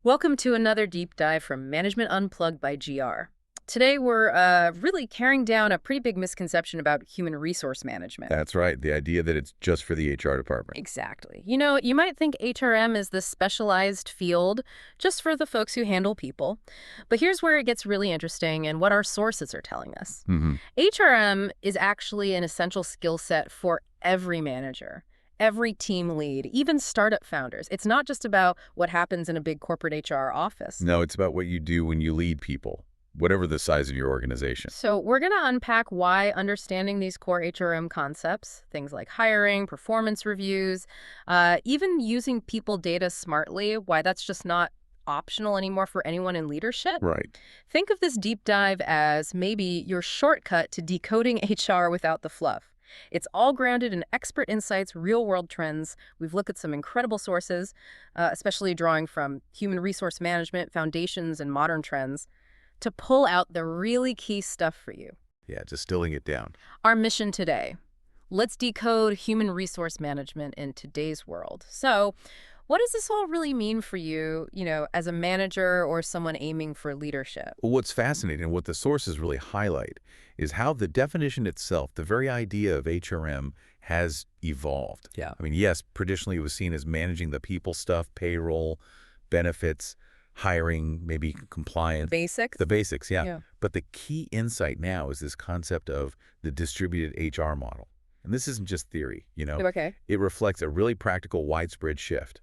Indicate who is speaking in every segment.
Speaker 1: Welcome to another deep dive from Management Unplugged by GR. Today we're really carrying down a pretty big misconception about human resource management.
Speaker 2: That's right. The idea that it's just for the HR department.
Speaker 1: Exactly. You know, you might think HRM is this specialized field just for the folks who handle people. But here's where it gets really interesting and what our sources are telling us.
Speaker 2: Hmm.
Speaker 1: HRM is actually an essential skill set for every manager, every team lead, even startup founders. It's not just about what happens in a big corporate HR office.
Speaker 2: No, it's about what you do when you lead people, whatever the size of your organization.
Speaker 1: So we're going to unpack why understanding these core HRM concepts, things like hiring, performance reviews, even using people data smartly, why that's just not optional anymore for anyone in leadership.
Speaker 2: Right.
Speaker 1: Think of this deep dive as maybe your shortcut to decoding HR without the fluff. It's all grounded in expert insights, real-world trends. We've looked at some incredible sources, especially drawing from human resource management, foundations, and modern trends, to pull out the really key stuff for you.
Speaker 2: Yeah, distilling it down.
Speaker 1: Our mission today: let's decode human resource management in today's world. So, what does this all really mean for you, as a manager or someone aiming for leadership?
Speaker 2: Well, what's fascinating and what the sources really highlight is how the definition itself, the very idea of HRM, has evolved.
Speaker 1: Yeah.
Speaker 2: I mean, yes, traditionally it was seen as managing the people stuff, payroll, benefits, hiring, maybe compliance.
Speaker 1: Basics?
Speaker 2: The basics, yeah.
Speaker 1: Yeah.
Speaker 2: But the key insight now is this concept of the distributed HR model. And this isn't just theory.
Speaker 1: Okay.
Speaker 2: It reflects a really practical, widespread shift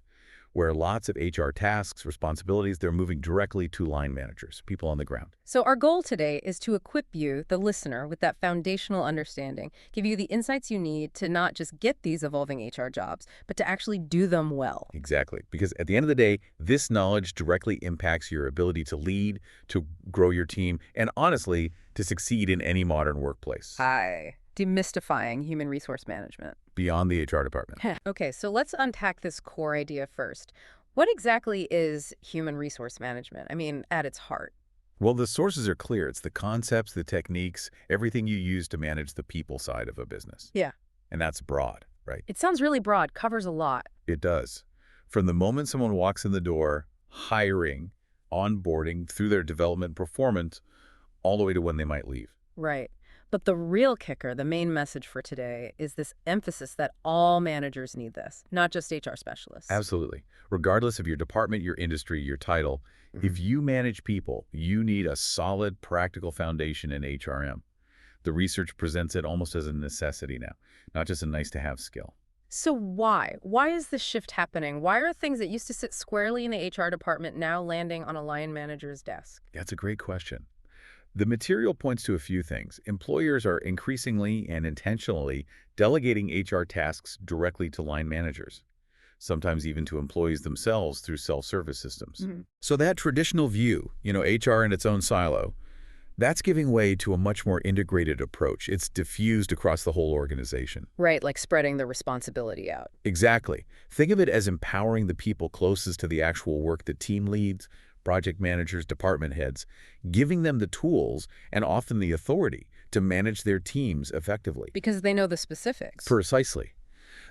Speaker 2: where lots of HR tasks, responsibilities, they're moving directly to line managers, people on the ground.
Speaker 1: So our goal today is to equip you, the listener, with that foundational understanding, give you the insights you need to not just get these evolving HR jobs, but to actually do them well.
Speaker 2: Exactly. Because at the end of the day, this knowledge directly impacts your ability to lead, to grow your team, and honestly, to succeed in any modern workplace
Speaker 1: Hi. Demystifying human resource management.
Speaker 2: beyond the HR department.
Speaker 1: Okay, so let's unpack this core idea first. What exactly is human resource management? I mean, at its heart.
Speaker 2: Well, the sources are clear. It's the concepts, the techniques, everything you use to manage the people side of a business.
Speaker 1: Yeah.
Speaker 2: And that's broad, right?
Speaker 1: It sounds really broad, covers a lot.
Speaker 2: It does. From the moment someone walks in the door, hiring, onboarding, through their development performance, all the way to when they might leave.
Speaker 1: Right. But the real kicker, the main message for today, is this emphasis that all managers need this, not just HR specialists.
Speaker 2: Absolutely. Regardless of your department, your industry, your title, if you manage people, you need a solid, practical foundation in HRM. The research presents it almost as a necessity now, not just a nice-to-have skill.
Speaker 1: So why? Why is this shift happening? Why are things that used to sit squarely in the HR department now landing on a line manager's desk?
Speaker 2: That's a great question. The material points to a few things. Employers are increasingly and intentionally delegating HR tasks directly to line managers, sometimes even to employees themselves through self-service systems. So that traditional view, HR in its own silo, that's giving way to a much more integrated approach. It's diffused across the whole organization.
Speaker 1: Right, like spreading the responsibility out.
Speaker 2: Exactly. Think of it as empowering the people closest to the actual work, the team leads, project managers, department heads, giving them the tools and often the authority to manage their teams effectively.
Speaker 1: Because they know the specifics.
Speaker 2: Precisely.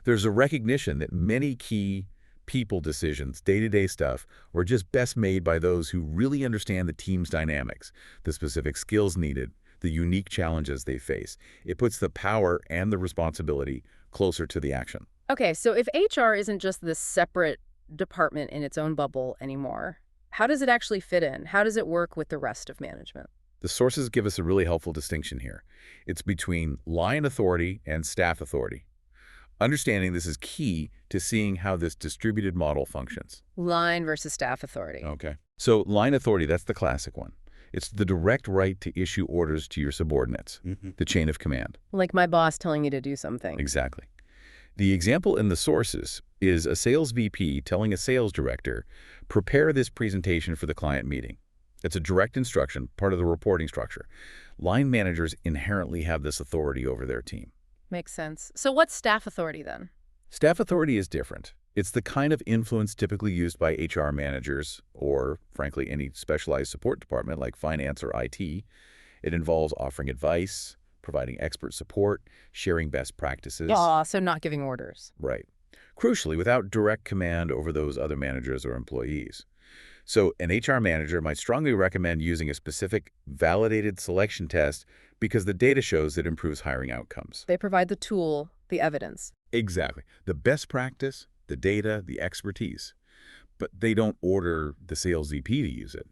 Speaker 2: There's a recognition that many key people decisions, day-to-day stuff, were just best made by those who really understand the team's dynamics, the specific skills needed, the unique challenges they face. It puts the power and the responsibility closer to the action.
Speaker 1: Okay, so if HR isn't just this separate department in its own bubble anymore, how does it actually fit in? How does it work with the rest of management?
Speaker 2: The sources give us a really helpful distinction here. It's between line authority and staff authority. Understanding this is key to seeing how this distributed model functions.
Speaker 1: Line versus staff authority.
Speaker 2: Okay. So line authority, that's the classic one. It's the direct right to issue orders to your subordinates, the chain of command.
Speaker 1: Like my boss telling you to do something.
Speaker 2: Exactly. The example in the sources is a sales VP telling a sales director, prepare this presentation for the client meeting. It's a direct instruction, part of the reporting structure. Line managers inherently have this authority over their team.
Speaker 1: Makes sense. So what's staff authority then?
Speaker 2: Staff authority is different. It's the kind of influence typically used by HR managers or, frankly, any specialized support department like finance or IT. It involves offering advice, providing expert support, sharing best practices.
Speaker 1: Yeah, so not giving orders.
Speaker 2: Right. Crucially, without direct command over those other managers or employees. So an HR manager might strongly recommend using a specific validated selection test because the data shows it improves hiring outcomes.
Speaker 1: They provide the tool, the evidence.
Speaker 2: Exactly. The best practice, the data, the expertise. But they don't order the sales VP to use it.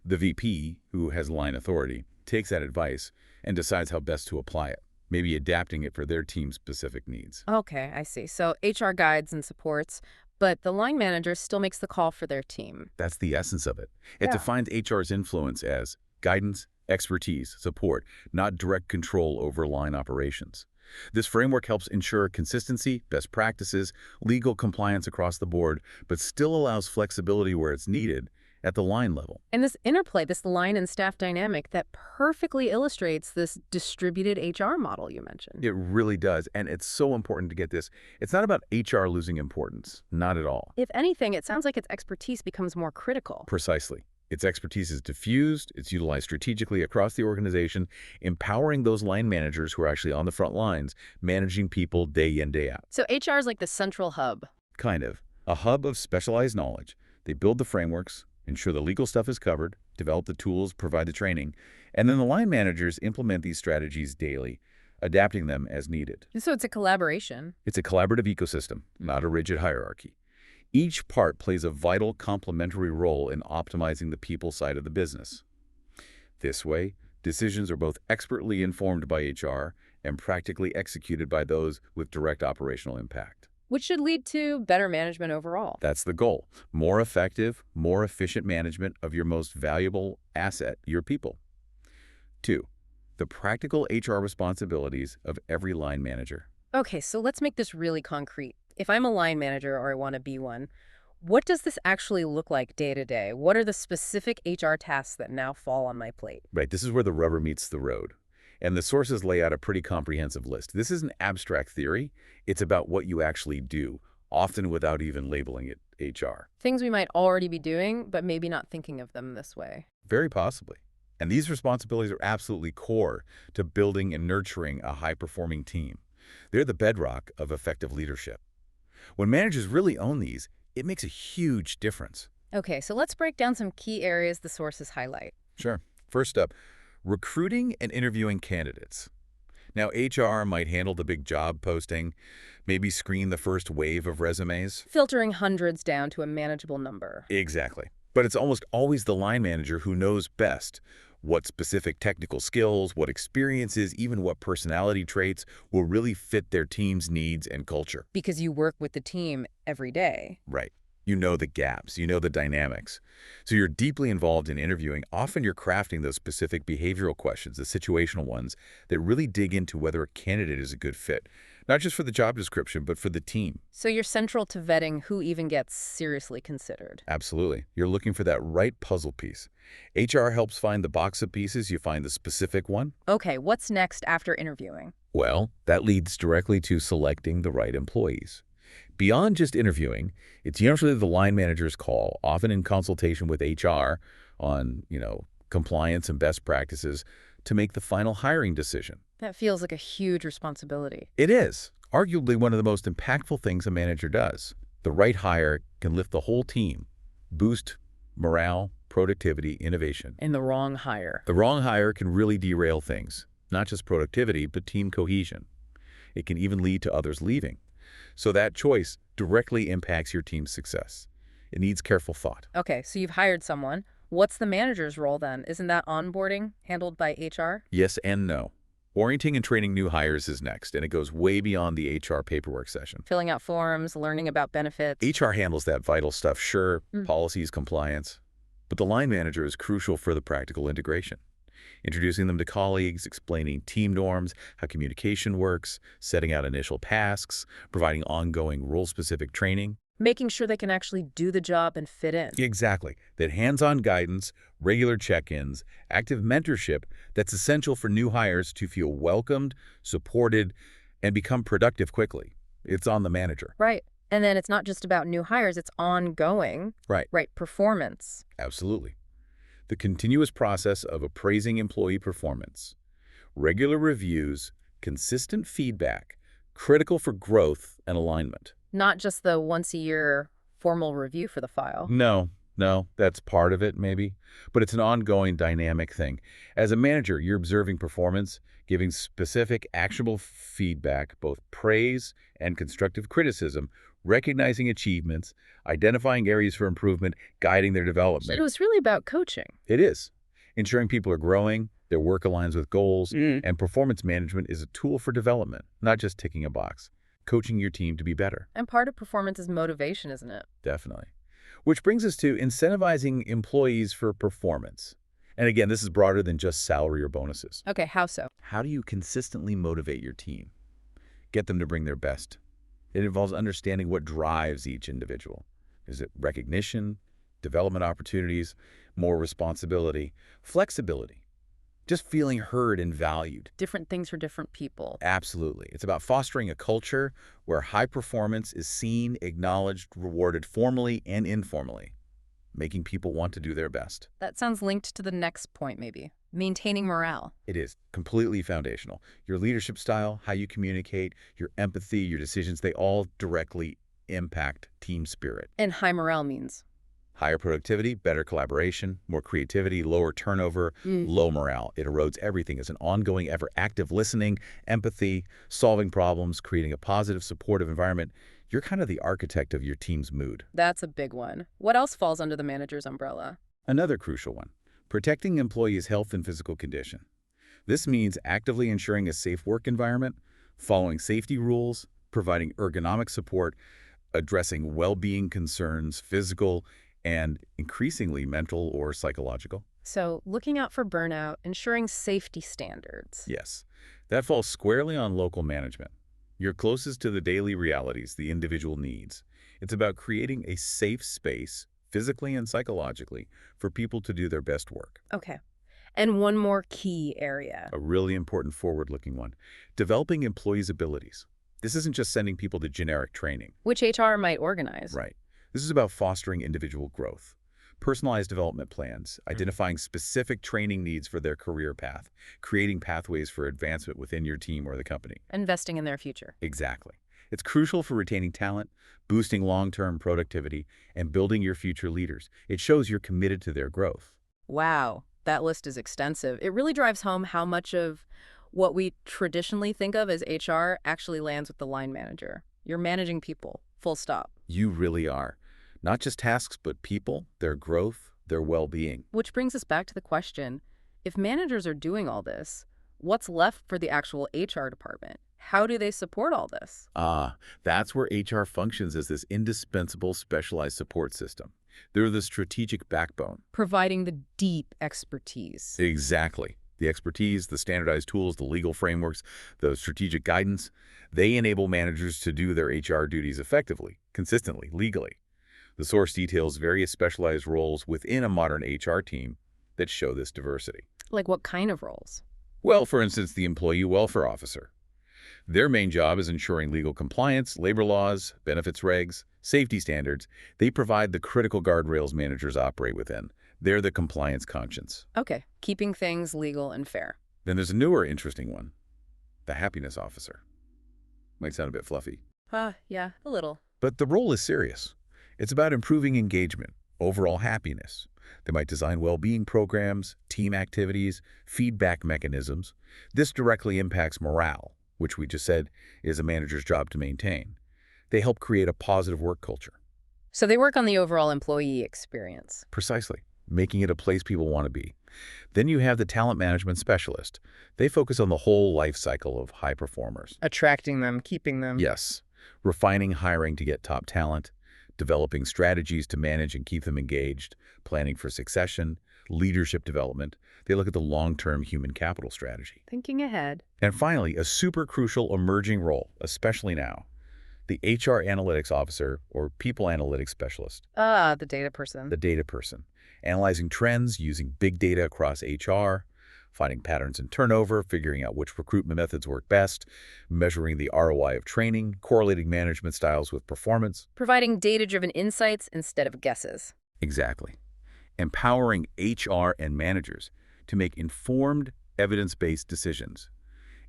Speaker 2: The VP, who has line authority, takes that advice and decides how best to apply it, maybe adapting it for their team's specific needs.
Speaker 1: Okay, I see. So HR guides and supports, but the line manager still makes the call for their team.
Speaker 2: That's the essence of it. It
Speaker 1: Yeah.
Speaker 2: defines HR's influence as guidance, expertise, support, not direct control over line operations. This framework helps ensure consistency, best practices, legal compliance across the board, but still allows flexibility where it's needed at the line level.
Speaker 1: And this interplay, this line and staff dynamic, that perfectly illustrates this distributed HR model you mentioned.
Speaker 2: It really does, and it's so important to get this. It's not about HR losing importance, not at all.
Speaker 1: If anything, it sounds like its expertise becomes more critical.
Speaker 2: Precisely. Its expertise is diffused, it's utilized strategically across the organization, empowering those line managers who are actually on the front lines, managing people day in, day out.
Speaker 1: So HR is like the central hub.
Speaker 2: Kind of. A hub of specialized knowledge. They build the frameworks, ensure the legal stuff is covered, develop the tools, provide the training, and then the line managers implement these strategies daily, adapting them as needed.
Speaker 1: So it's a collaboration.
Speaker 2: It's a collaborative ecosystem, not a rigid hierarchy. Each part plays a vital complementary role in optimizing the people side of the business. This way, decisions are both expertly informed by HR and practically executed by those with direct operational impact.
Speaker 1: Which should lead to better management overall.
Speaker 2: That's the goal. More effective, more efficient management of your most valuable asset, your people. 2. The practical HR responsibilities of every line manager.
Speaker 1: Okay, so let's make this really concrete. If I'm a line manager or I want to be one, what does this actually look like day to day? What are the specific HR tasks that now fall on my plate?
Speaker 2: Right, this is where the rubber meets the road. And the sources lay out a pretty comprehensive list. This isn't abstract theory. It's about what you actually do, often without even labeling it HR.
Speaker 1: Things we might already be doing, but maybe not thinking of them this way.
Speaker 2: Very possibly. And these responsibilities are absolutely core to building and nurturing a high-performing team. They're the bedrock of effective leadership. When managers really own these, it makes a huge difference.
Speaker 1: Okay, so let's break down some key areas the sources highlight.
Speaker 2: Sure. First up, recruiting and interviewing candidates. Now, HR might handle the big job posting, maybe screen the first wave of resumes.
Speaker 1: Filtering hundreds down to a manageable number.
Speaker 2: Exactly. But it's almost always the line manager who knows best what specific technical skills, what experiences, even what personality traits will really fit their team's needs and culture.
Speaker 1: Because you work with the team every day.
Speaker 2: Right. You know the gaps, you know the dynamics. So you're deeply involved in interviewing. Often you're crafting those specific behavioral questions, the situational ones, that really dig into whether a candidate is a good fit, not just for the job description, but for the team.
Speaker 1: So you're central to vetting who even gets seriously considered.
Speaker 2: Absolutely. You're looking for that right puzzle piece. HR helps find the box of pieces, you find the specific one.
Speaker 1: Okay, what's next after interviewing?
Speaker 2: Well, that leads directly to selecting the right employees. Beyond just interviewing, it's usually the line manager's call, often in consultation with HR on, compliance and best practices, to make the final hiring decision.
Speaker 1: That feels like a huge responsibility.
Speaker 2: It is arguably one of the most impactful things a manager does. The right hire can lift the whole team, boost morale, productivity, innovation.
Speaker 1: And the wrong hire.
Speaker 2: The wrong hire can really derail things, not just productivity, but team cohesion. It can even lead to others leaving. So that choice directly impacts your team's success. It needs careful thought.
Speaker 1: Okay, so you've hired someone. What's the manager's role then? Isn't that onboarding handled by HR?
Speaker 2: Yes and no. Orienting and training new hires is next, and it goes way beyond the HR paperwork session.
Speaker 1: Filling out forms, learning about benefits.
Speaker 2: HR handles that vital stuff, sure, policies, compliance, but the line manager is crucial for the practical integration. Introducing them to colleagues, explaining team norms, how communication works, setting out initial tasks, providing ongoing role-specific training.
Speaker 1: Making sure they can actually do the job and fit in.
Speaker 2: Exactly. That hands-on guidance, regular check-ins, active mentorship that's essential for new hires to feel welcomed, supported, and become productive quickly. It's on the manager.
Speaker 1: Right. And then it's not just about new hires, it's ongoing.
Speaker 2: Right.
Speaker 1: Right, performance.
Speaker 2: Absolutely. The continuous process of appraising employee performance. Regular reviews, consistent feedback, critical for growth and alignment.
Speaker 1: Not just the once-a-year formal review for the file.
Speaker 2: No, No, that's part of it, maybe, but it's an ongoing dynamic thing. As a manager, you're observing performance, giving specific, actionable feedback, both praise and constructive criticism, recognizing achievements, identifying areas for improvement, guiding their
Speaker 1: So
Speaker 2: development.
Speaker 1: it was really about coaching.
Speaker 2: It is. Ensuring people are growing, their work aligns with goals,
Speaker 1: Mm.
Speaker 2: and performance management is a tool for development, not just ticking a box. Coaching your team to be better.
Speaker 1: And part of performance is motivation, isn't it?
Speaker 2: Definitely. Which brings us to incentivizing employees for performance. And again, this is broader than just salary or bonuses.
Speaker 1: Okay, how so?
Speaker 2: How do you consistently motivate your team? Get them to bring their best. It involves understanding what drives each individual. Is it recognition, development opportunities, more responsibility, flexibility, just feeling heard and valued?
Speaker 1: Different things for different people.
Speaker 2: Absolutely. It's about fostering a culture where high performance is seen, acknowledged, rewarded formally and informally, making people want to do their best.
Speaker 1: That sounds linked to the next point, maybe. Maintaining morale.
Speaker 2: It is completely foundational. Your leadership style, how you communicate, your empathy, your decisions, they all directly impact team spirit.
Speaker 1: And high morale means.
Speaker 2: Higher productivity, better collaboration, more creativity, lower turnover, low morale. It erodes everything as an ongoing effort, active listening, empathy, solving problems, creating a positive, supportive environment. You're kind of the architect of your team's mood.
Speaker 1: That's a big one. What else falls under the manager's umbrella?
Speaker 2: Another crucial one, protecting employees' health and physical condition. This means actively ensuring a safe work environment, following safety rules, providing ergonomic support, addressing well-being concerns, physical and increasingly mental or psychological.
Speaker 1: So, looking out for burnout, ensuring safety standards.
Speaker 2: Yes, that falls squarely on local management. You're closest to the daily realities, the individual needs. It's about creating a safe space, physically and psychologically, for people to do their best work.
Speaker 1: Okay. And one more key area.
Speaker 2: A really important forward-looking one, developing employees' abilities. This isn't just sending people to generic training.
Speaker 1: Which HR might organize.
Speaker 2: Right. This is about fostering individual growth, personalized development plans, identifying specific training needs for their career path, creating pathways for advancement within your team or the company.
Speaker 1: Investing in their future.
Speaker 2: Exactly. It's crucial for retaining talent, boosting long-term productivity, and building your future leaders. It shows you're committed to their growth.
Speaker 1: Wow, that list is extensive. It really drives home how much of what we traditionally think of as HR actually lands with the line manager. You're managing people, full stop.
Speaker 2: You really are. Not just tasks, but people, their growth, their well-being.
Speaker 1: Which brings us back to the question, if managers are doing all this, what's left for the actual HR department? How do they support all this?
Speaker 2: That's where HR functions as this indispensable specialized support system. They're the strategic backbone.
Speaker 1: Providing the deep expertise.
Speaker 2: Exactly. The expertise, the standardized tools, the legal frameworks, the strategic guidance, they enable managers to do their HR duties effectively, consistently, legally. The source details various specialized roles within a modern HR team that show this diversity.
Speaker 1: Like what kind of roles?
Speaker 2: Well, for instance, the employee welfare officer. Their main job is ensuring legal compliance, labor laws, benefits regs, safety standards. They provide the critical guardrails managers operate within. They're the compliance conscience.
Speaker 1: Okay, keeping things legal and fair.
Speaker 2: Then there's a newer interesting one, the happiness officer. Might sound a bit fluffy,
Speaker 1: Yeah, a little.
Speaker 2: but the role is serious. It's about improving engagement, overall happiness. They might design well-being programs, team activities, feedback mechanisms. This directly impacts morale, which we just said is a manager's job to maintain. They help create a positive work culture.
Speaker 1: So they work on the overall employee experience.
Speaker 2: Precisely, making it a place people want to be. Then you have the talent management specialist. They focus on the whole life cycle of high performers.
Speaker 1: Attracting them, keeping them.
Speaker 2: Yes, refining hiring to get top talent, developing strategies to manage and keep them engaged, planning for succession, leadership development. They look at the long-term human capital strategy.
Speaker 1: Thinking ahead.
Speaker 2: And finally, a super crucial emerging role, especially now, the HR analytics officer or people analytics specialist,
Speaker 1: The data person.
Speaker 2: the data person, analyzing trends using big data across HR, finding patterns in turnover, figuring out which recruitment methods work best, measuring the ROI of training, correlating management styles with performance.
Speaker 1: Providing data-driven insights instead of guesses.
Speaker 2: Exactly. Empowering HR and managers to make informed, evidence-based decisions.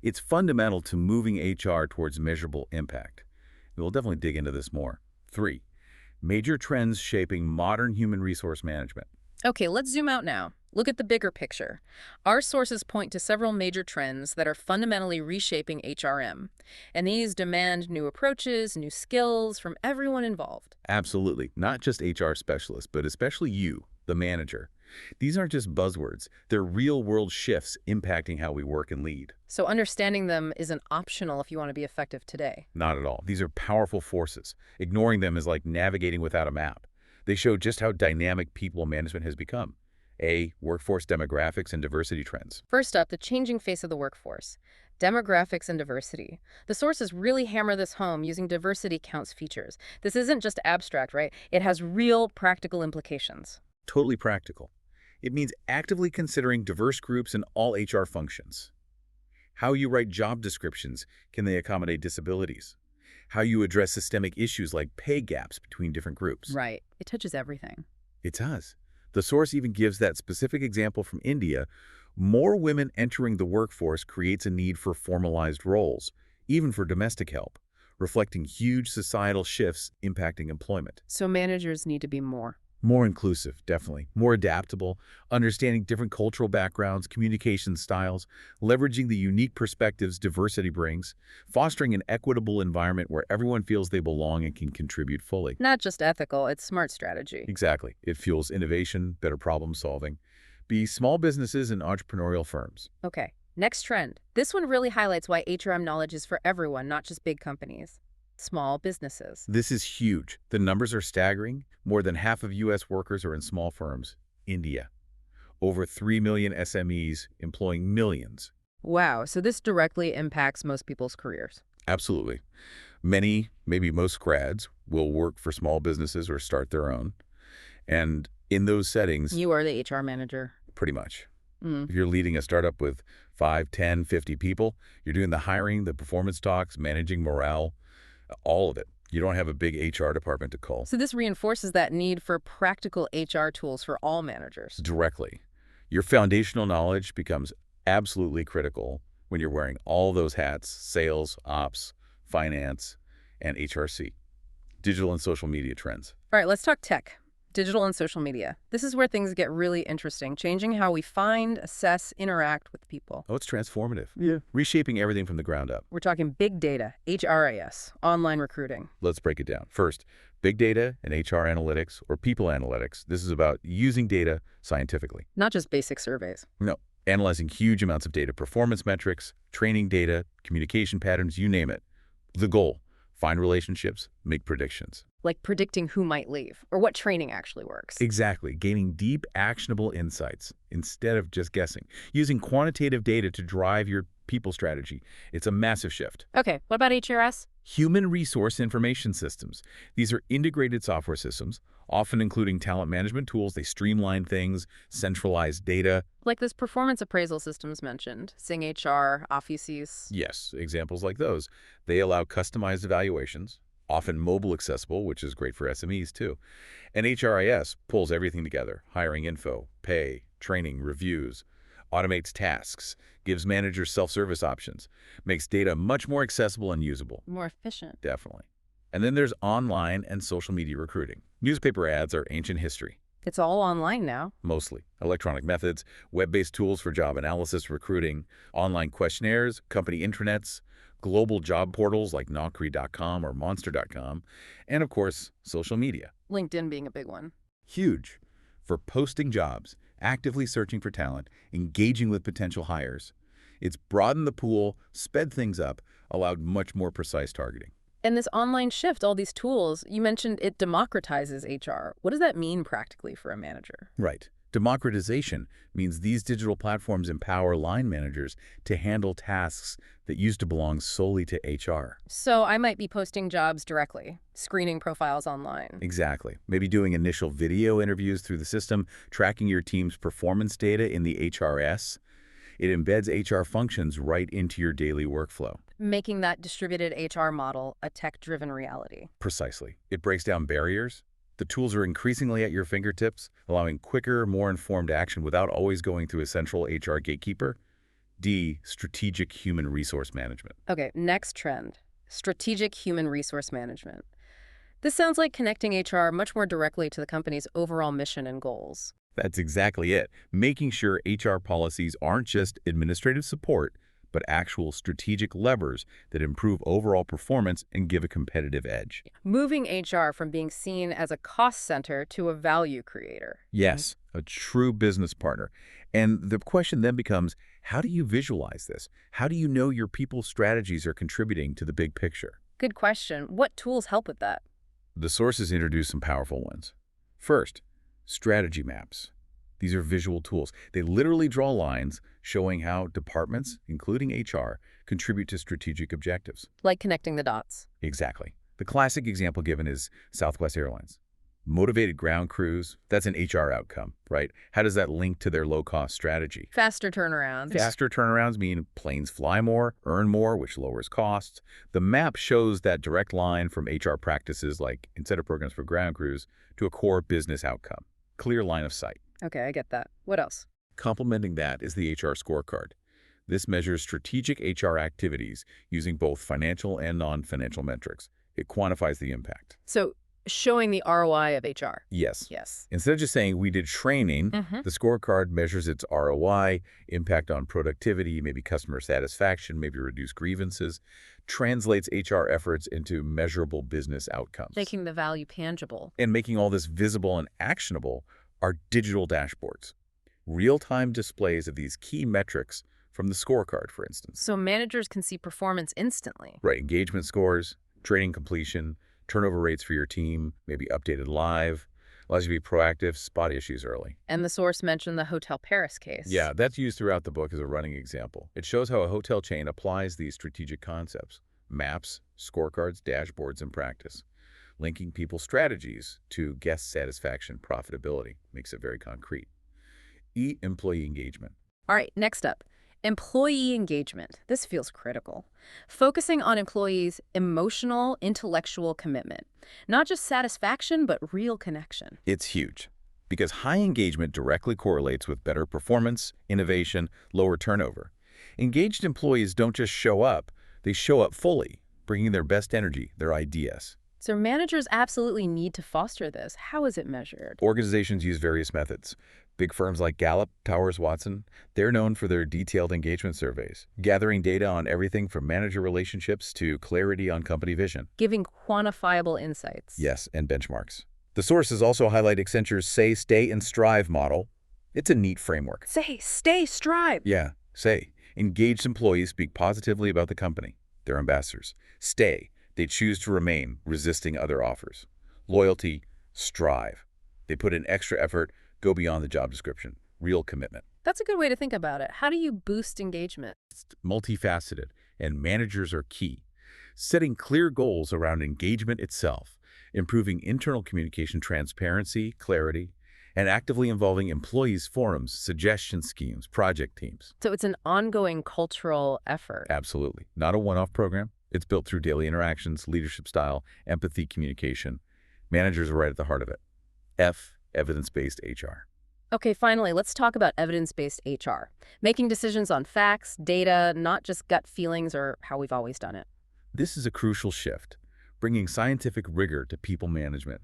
Speaker 2: It's fundamental to moving HR towards measurable impact. We'll definitely dig into this more. 3, Major trends shaping modern human resource management.
Speaker 1: Okay, let's zoom out now. Look at the bigger picture. Our sources point to several major trends that are fundamentally reshaping HRM, and these demand new approaches, new skills from everyone involved.
Speaker 2: Absolutely. Not just HR specialists, but especially you, the manager. These aren't just buzzwords. They're real-world shifts impacting how we work and lead.
Speaker 1: So understanding them isn't optional if you want to be effective today.
Speaker 2: Not at all. These are powerful forces. Ignoring them is like navigating without a map. They show just how dynamic people management has become. A, workforce demographics and diversity trends.
Speaker 1: First up, the changing face of the workforce. Demographics and diversity. The sources really hammer this home using diversity counts features. This isn't just abstract, right? It has real practical implications.
Speaker 2: Totally practical. It means actively considering diverse groups in all HR functions. How you write job descriptions, can they accommodate disabilities? How you address systemic issues like pay gaps between different groups.
Speaker 1: Right. It touches everything.
Speaker 2: It does. The source even gives that specific example from India. More women entering the workforce creates a need for formalized roles, even for domestic help, reflecting huge societal shifts impacting employment.
Speaker 1: So managers need to be more.
Speaker 2: More inclusive, definitely. More adaptable, understanding different cultural backgrounds, communication styles, leveraging the unique perspectives diversity brings, fostering an equitable environment where everyone feels they belong and can contribute fully.
Speaker 1: Not just ethical, it's smart strategy.
Speaker 2: Exactly. It fuels innovation, better problem solving. Be small businesses and entrepreneurial firms.
Speaker 1: Okay, next trend. This one really highlights why HRM knowledge is for everyone, not just big companies. Small businesses.
Speaker 2: This is huge. The numbers are staggering. More than half of U.S. workers are in small firms. India. Over 3 million SMEs employing millions.
Speaker 1: Wow, so this directly impacts most people's careers.
Speaker 2: Absolutely. Many, maybe most grads, will work for small businesses or start their own. And in those settings,
Speaker 1: You are the HR manager.
Speaker 2: pretty much.
Speaker 1: Mm.
Speaker 2: If you're leading a startup with 5, 10, 50 people, you're doing the hiring, the performance talks, managing morale, all of it. You don't have a big HR department to call.
Speaker 1: So this reinforces that need for practical HR tools for all managers.
Speaker 2: Directly. Your foundational knowledge becomes absolutely critical when you're wearing all those hats: sales, ops, finance, and HRC. Digital and social media trends.
Speaker 1: All right, let's talk tech. Digital and social media. This is where things get really interesting, changing how we find, assess, interact with people.
Speaker 2: Oh, it's transformative.
Speaker 1: Yeah.
Speaker 2: Reshaping everything from the ground up.
Speaker 1: We're talking big data, HRIS, online recruiting.
Speaker 2: Let's break it down. First, big data and HR analytics or people analytics. This is about using data scientifically.
Speaker 1: Not just basic surveys.
Speaker 2: No, analyzing huge amounts of data, performance metrics, training data, communication patterns, you name it. The goal, find relationships, make predictions.
Speaker 1: Like predicting who might leave or what training actually works.
Speaker 2: Exactly, gaining deep, actionable insights instead of just guessing. Using quantitative data to drive your people strategy. It's a massive shift.
Speaker 1: Okay, what about HRS?
Speaker 2: Human resource information systems. These are integrated software systems, often including talent management tools. They streamline things, centralize data.
Speaker 1: Like this performance appraisal systems mentioned, Sing HR, Offices.
Speaker 2: Yes, examples like those. They allow customized evaluations, often mobile accessible, which is great for SMEs too. And HRIS pulls everything together: hiring info, pay, training, reviews, automates tasks, gives managers self-service options, makes data much more accessible and usable.
Speaker 1: More efficient.
Speaker 2: Definitely. And then there's online and social media recruiting. Newspaper ads are ancient history.
Speaker 1: It's all online now.
Speaker 2: Mostly. Electronic methods, web-based tools for job analysis, recruiting, online questionnaires, company intranets, global job portals like Naukri.com or Monster.com, and of course, social media.
Speaker 1: LinkedIn being a big one.
Speaker 2: Huge. For posting jobs, actively searching for talent, engaging with potential hires. It's broadened the pool, sped things up, allowed much more precise targeting.
Speaker 1: And this online shift, all these tools, you mentioned it democratizes HR. What does that mean practically for a manager?
Speaker 2: Right. Democratization means these digital platforms empower line managers to handle tasks that used to belong solely to HR.
Speaker 1: So I might be posting jobs directly, screening profiles online.
Speaker 2: Exactly. Maybe doing initial video interviews through the system, tracking your team's performance data in the HRS. It embeds HR functions right into your daily workflow.
Speaker 1: Making that distributed HR model a tech-driven reality.
Speaker 2: Precisely. It breaks down barriers. The tools are increasingly at your fingertips, allowing quicker, more informed action without always going through a central HR gatekeeper. D, strategic human resource management.
Speaker 1: Okay, next trend, strategic human resource management. This sounds like connecting HR much more directly to the company's overall mission and goals.
Speaker 2: That's exactly it. Making sure HR policies aren't just administrative support, but actual strategic levers that improve overall performance and give a competitive edge.
Speaker 1: Moving HR from being seen as a cost center to a value creator.
Speaker 2: Yes, a true business partner. And the question then becomes, how do you visualize this? How do you know your people's strategies are contributing to the big picture?
Speaker 1: Good question. What tools help with that?
Speaker 2: The sources introduce some powerful ones. First, strategy maps. These are visual tools. They literally draw lines showing how departments, including HR, contribute to strategic objectives.
Speaker 1: Like connecting the dots.
Speaker 2: Exactly. The classic example given is Southwest Airlines. Motivated ground crews, that's an HR outcome, right? How does that link to their low-cost strategy?
Speaker 1: Faster turnarounds.
Speaker 2: Faster turnarounds mean planes fly more, earn more, which lowers costs. The map shows that direct line from HR practices like incentive programs for ground crews to a core business outcome. Clear line of sight.
Speaker 1: Okay, I get that. What else?
Speaker 2: Complementing that is the HR scorecard. This measures strategic HR activities using both financial and non-financial metrics. It quantifies the impact.
Speaker 1: So, showing the ROI of HR.
Speaker 2: Yes.
Speaker 1: Yes.
Speaker 2: Instead of just saying we did training, the scorecard measures its ROI, impact on productivity, maybe customer satisfaction, maybe reduce grievances, translates HR efforts into measurable business outcomes.
Speaker 1: Making the value tangible.
Speaker 2: And making all this visible and actionable are digital dashboards. Real-time displays of these key metrics from the scorecard, for instance.
Speaker 1: So managers can see performance instantly.
Speaker 2: Right, engagement scores, training completion, turnover rates for your team, maybe updated live, allows you to be proactive, spot issues early.
Speaker 1: And the source mentioned the Hotel Paris case.
Speaker 2: Yeah, that's used throughout the book as a running example. It shows how a hotel chain applies these strategic concepts, maps, scorecards, dashboards in practice. Linking people's strategies to guest satisfaction, profitability makes it very concrete. Employee engagement.
Speaker 1: All right, next up. Employee engagement. This feels critical. Focusing on employees' emotional, intellectual commitment. Not just satisfaction, but real connection.
Speaker 2: It's huge because high engagement directly correlates with better performance, innovation, lower turnover. Engaged employees don't just show up, they show up fully, bringing their best energy, their ideas.
Speaker 1: So managers absolutely need to foster this. How is it measured?
Speaker 2: Organizations use various methods. Big firms like Gallup, Towers Watson, they're known for their detailed engagement surveys, gathering data on everything from manager relationships to clarity on company vision.
Speaker 1: Giving quantifiable insights.
Speaker 2: Yes, and benchmarks. The sources also highlight Accenture's Say, Stay, and Strive model. It's a neat framework.
Speaker 1: Say, stay, strive.
Speaker 2: Yeah, say. Engaged employees speak positively about the company. They're ambassadors. Stay. They choose to remain, resisting other offers. Loyalty, strive. They put in extra effort, go beyond the job description. Real commitment.
Speaker 1: That's a good way to think about it. How do you boost engagement?
Speaker 2: It's multifaceted, and managers are key. Setting clear goals around engagement itself, improving internal communication transparency, clarity, and actively involving employees' forums, suggestion schemes, project teams.
Speaker 1: So it's an ongoing cultural effort.
Speaker 2: Absolutely. Not a one-off program. It's built through daily interactions, leadership style, empathy, communication. Managers are right at the heart of it. Evidence-based HR.
Speaker 1: Okay, finally, let's talk about evidence-based HR. Making decisions on facts, data, not just gut feelings or how we've always done it.
Speaker 2: This is a crucial shift, bringing scientific rigor to people management.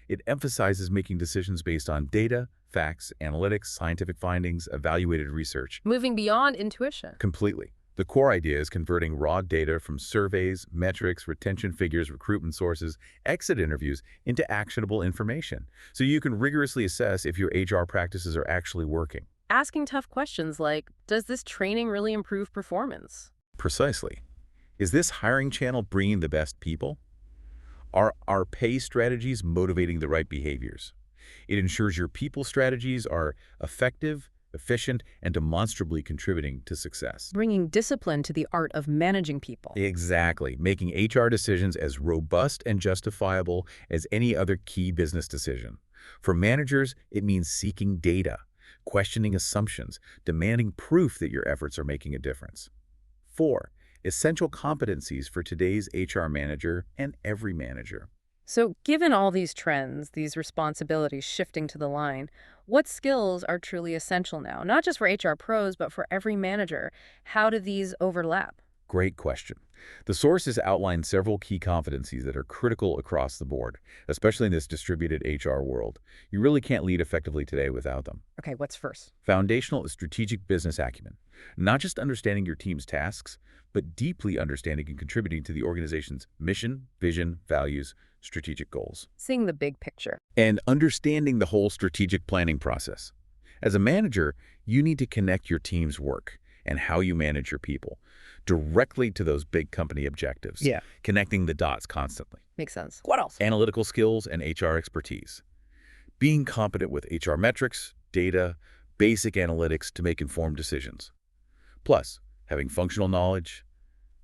Speaker 2: It emphasizes making decisions based on data, facts, analytics, scientific findings, evaluated research.
Speaker 1: Moving beyond intuition.
Speaker 2: Completely. The core idea is converting raw data from surveys, metrics, retention figures, recruitment sources, exit interviews into actionable information, so you can rigorously assess if your HR practices are actually working.
Speaker 1: Asking tough questions like, does this training really improve performance?
Speaker 2: Precisely. Is this hiring channel bringing the best people? Are our pay strategies motivating the right behaviors? It ensures your people strategies are effective, efficient, and demonstrably contributing to success.
Speaker 1: Bringing discipline to the art of managing people.
Speaker 2: Exactly. Making HR decisions as robust and justifiable as any other key business decision. For managers, it means seeking data, questioning assumptions, demanding proof that your efforts are making a difference. 4. Essential competencies for today's HR manager and every manager.
Speaker 1: So given all these trends, these responsibilities shifting to the line, what skills are truly essential now? Not just for HR pros, but for every manager. How do these overlap?
Speaker 2: Great question. The sources outline several key competencies that are critical across the board, especially in this distributed HR world. You really can't lead effectively today without them.
Speaker 1: Okay, what's first?
Speaker 2: Foundational is strategic business acumen, not just understanding your team's tasks, but deeply understanding and contributing to the organization's mission, vision, values, strategic goals,
Speaker 1: Seeing the big picture.
Speaker 2: and understanding the whole strategic planning process. As a manager, you need to connect your team's work and how you manage your people directly to those big company objectives,
Speaker 1: Yeah.
Speaker 2: connecting the dots constantly.
Speaker 1: Makes sense. What else?
Speaker 2: Analytical skills and HR expertise. Being competent with HR metrics, data, basic analytics to make informed decisions. Plus, having functional knowledge,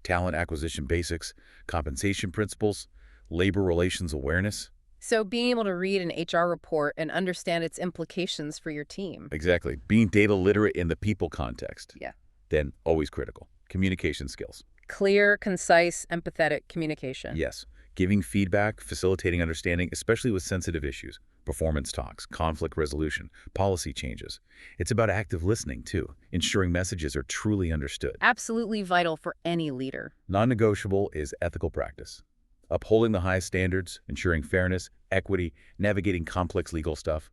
Speaker 2: talent acquisition basics, compensation principles, labor relations awareness.
Speaker 1: So being able to read an HR report and understand its implications for your team.
Speaker 2: Exactly. Being data literate in the people context.
Speaker 1: Yeah.
Speaker 2: Then, always critical, communication skills.
Speaker 1: Clear, concise, empathetic communication.
Speaker 2: Yes. Giving feedback, facilitating understanding, especially with sensitive issues, performance talks, conflict resolution, policy changes. It's about active listening, too, ensuring messages are truly understood.
Speaker 1: Absolutely vital for any leader.
Speaker 2: Non-negotiable is ethical practice. Upholding the highest standards, ensuring fairness, equity, navigating complex legal stuff,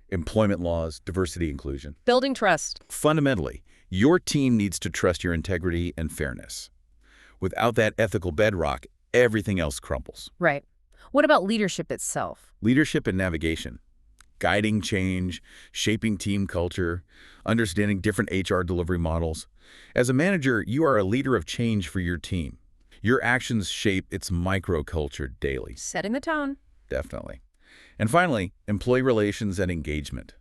Speaker 2: employment laws, diversity, inclusion.
Speaker 1: Building trust.
Speaker 2: Fundamentally, your team needs to trust your integrity and fairness. Without that ethical bedrock, everything else crumbles.
Speaker 1: Right. What about leadership itself?
Speaker 2: Leadership and navigation, guiding change, shaping team culture, understanding different HR delivery models. As a manager, you are a leader of change for your team. Your actions shape its microculture daily.
Speaker 1: Setting the tone.
Speaker 2: Definitely. And finally, employee relations and engagement.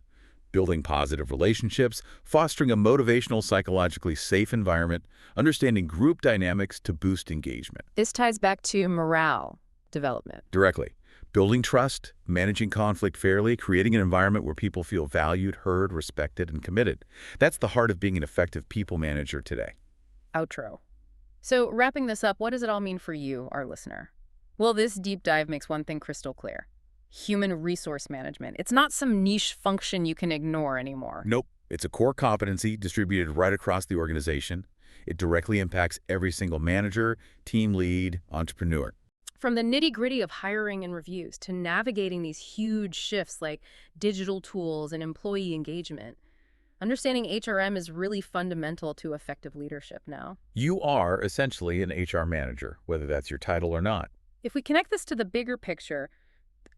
Speaker 2: Building positive relationships, fostering a motivational, psychologically safe environment, understanding group dynamics to boost engagement.
Speaker 1: This ties back to morale development.
Speaker 2: Directly. Building trust, managing conflict fairly, creating an environment where people feel valued, heard, respected, and committed. That's the heart of being an effective people manager today.
Speaker 1: Outro. So wrapping this up, what does it all mean for you, our listener? Well, this deep dive makes one thing crystal clear. Human resource management. It's not some niche function you can ignore anymore.
Speaker 2: Nope. It's a core competency distributed right across the organization. It directly impacts every single manager, team lead, entrepreneur.
Speaker 1: From the nitty-gritty of hiring and reviews to navigating these huge shifts like digital tools and employee engagement, understanding HRM is really fundamental to effective leadership now.
Speaker 2: You are essentially an HR manager, whether that's your title or not.
Speaker 1: If we connect this to the bigger picture,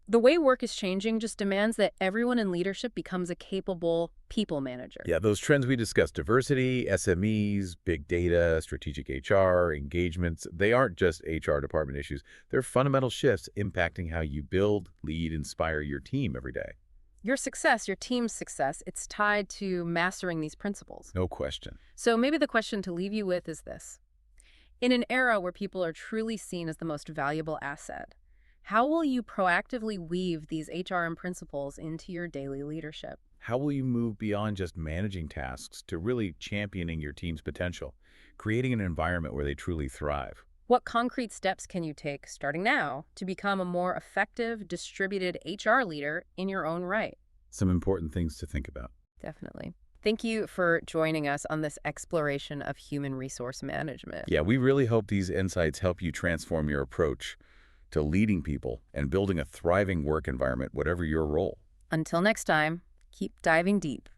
Speaker 1: the way work is changing just demands that everyone in leadership becomes a capable people manager.
Speaker 2: Yeah, those trends we discussed, diversity, SMEs, big data, strategic HR, engagements, they aren't just HR department issues. They're fundamental shifts impacting how you build, lead, inspire your team every day.
Speaker 1: Your success, your team's success, it's tied to mastering these principles.
Speaker 2: No question.
Speaker 1: So maybe the question to leave you with is this. In an era where people are truly seen as the most valuable asset, how will you proactively weave these HRM principles into your daily leadership?
Speaker 2: How will you move beyond just managing tasks to really championing your team's potential, creating an environment where they truly thrive?
Speaker 1: What concrete steps can you take, starting now, to become a more effective, distributed HR leader in your own right?
Speaker 2: Some important things to think about.
Speaker 1: Definitely. Thank you for joining us on this exploration of human resource management.
Speaker 2: Yeah, we really hope these insights help you transform your approach to leading people and building a thriving work environment, whatever your role.
Speaker 1: Until next time, keep diving deep.